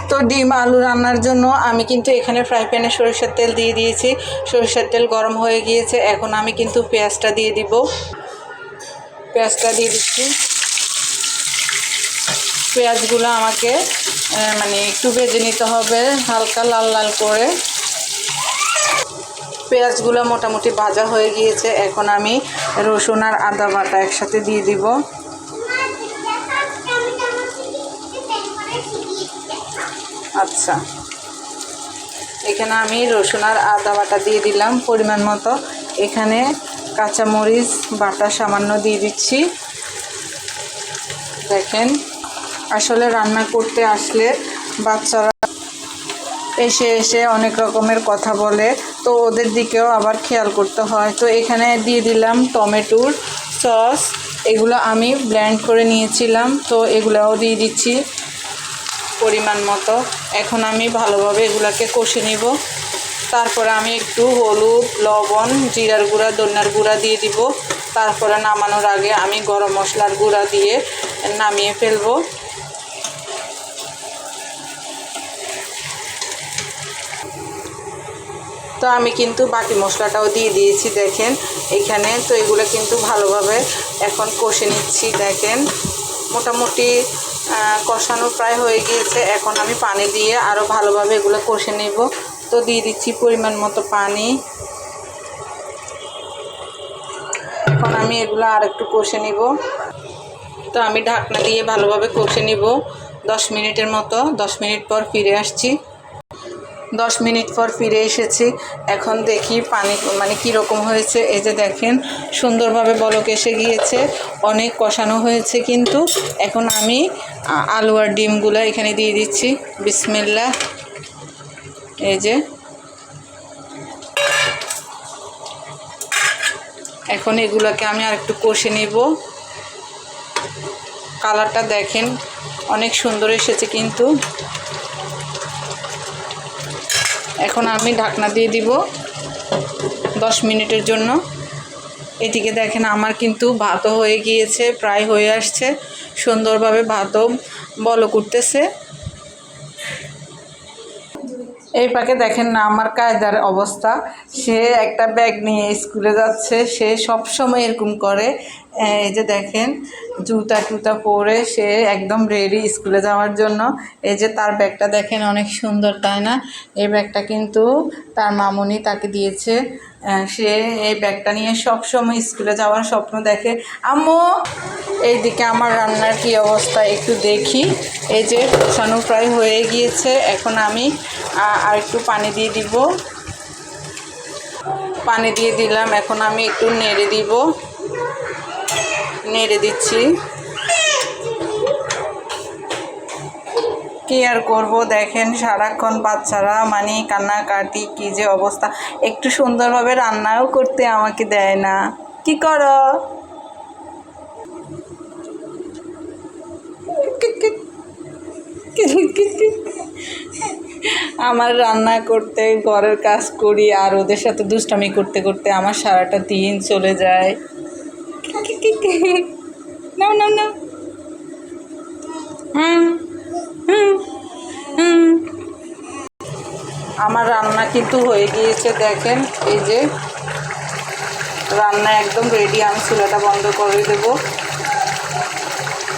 তো ডিম আলু রান্নার জন্য আমি কিন্তু এখানে ফ্রাই প্যানে সরিষার তেল দিয়ে দিয়েছি। সরিষার তেল গরম হয়ে গিয়েছে, এখন আমি কিন্তু পেঁয়াজটা দিয়ে দিব। পেঁয়াজটা দিয়ে দিচ্ছি। পেঁয়াজগুলো আমাকে মানে একটু ভেজে নিতে হবে হালকা লাল লাল করে। পেঁয়াজগুলো মোটামুটি ভাজা হয়ে গিয়েছে, এখন আমি রসুন আর আদা বাটা একসাথে দিয়ে দিব। আচ্ছা, এখানে আমি রসুন আর আদা বাটা দিয়ে দিলাম পরিমাণ মতো। এখানে কাঁচামরিচ বাটা সামান্য দিয়ে দিচ্ছি। দেখেন, আসলে রান্না করতে আসলে বাচ্চারা এসে এসে অনেক রকমের কথা বলে, তো ওদের দিকেও আবার খেয়াল করতে হয়। তো এখানে দিয়ে দিলাম টমেটোর সস, এগুলো আমি ব্লেন্ড করে নিয়েছিলাম, তো এগুলোও দিয়ে দিচ্ছি পরিমাণ মতো। এখন আমি ভালোভাবে এগুলাকে কষে নিব। তারপরে আমি একটু হলুদ, লবণ, জিরার গুঁড়া, ধনিয়ার গুঁড়া দিয়ে দিব। তারপরে নামানোর আগে আমি গরম মশলার গুঁড়া দিয়ে নামিয়ে ফেলবো। তো আমি কিন্তু বাকি মশলাটাও দিয়ে দিয়েছি দেখেন এখানে। তো এগুলো কিন্তু ভালোভাবে এখন কষে নিচ্ছি। দেখেন মোটামুটি কষানো প্রায় হয়ে গিয়েছে, এখন আমি পানি দিয়ে আরও ভালোভাবে এগুলো কষে নেব। তো দিয়ে দিচ্ছি পরিমাণ মতো পানি। এখন আমি এগুলো আর একটু কষে নিব। তো আমি ঢাকনা দিয়ে ভালোভাবে কষে নিব 10 মিনিটের মতো। 10 মিনিট পর ফিরে আসছি। 10 মিনিট পর ফিরে এসেছি। এখন দেখি পানি মানে কীরকম হয়েছে। এই যে দেখেন সুন্দরভাবে বলক এসে গিয়েছে, অনেক কষানো হয়েছে কিন্তু। এখন আমি আলু আর ডিমগুলো এখানে দিয়ে দিচ্ছি। বিসমিল্লাহ। এই যে এখন এগুলোকে আমি আর একটু কষে নিব। কালারটা দেখেন অনেক সুন্দর এসেছে কিন্তু। এখন আমি ঢাকনা দিয়ে দিব 10 মিনিটের জন্য। এদিকে দেখেন আমার কিন্তু ভাতও হয়ে গিয়েছে, প্রায় হয়ে আসছে সুন্দরভাবে, ভাতও বলক উঠতেছে। এই পাকে দেখেন না আমার কায়দার অবস্থা। সে একটা ব্যাগ নিয়ে স্কুলে যাচ্ছে, সে সব সময় এরকম করে। এই যে দেখেন জুতা টুতা পরে সে একদম রেডি স্কুলে যাওয়ার জন্য। এই যে তার ব্যাগটা দেখেন অনেক সুন্দর, তাই না? এই ব্যাগটা কিন্তু তার মামুনি তাকে দিয়েছে। সে এই ব্যাগটা নিয়ে সব সময় স্কুলে যাওয়ার স্বপ্ন দেখে। আম্মু, এইদিকে আমার রান্নার কি অবস্থা একটু দেখি। এই যে কষানো প্রায় হয়ে গিয়েছে, এখন আমি আর একটু পানি দিয়ে দিব। পানি দিয়ে দিলাম, এখন আমি একটু নেড়ে দিব। নেড়ে দিচ্ছি। কি আর করব, দেখেন সারাক্ষণ বাচ্চারা মানে কান্নাকাটি, কি যে অবস্থা। একটু সুন্দরভাবে রান্নাও করতে আমাকে দেয় না। কি করো? আমার রান্না করতে, ঘরের কাজ করি আর ওদের সাথে দুষ্টামি করতে করতে আমার সারাটা দিন চলে যায়। না না না। আমার রান্না কিন্তু হয়ে গিয়েছে দেখেন। এই যে রান্না একদম রেডি। আমি চুলাটা বন্ধ করে দেব।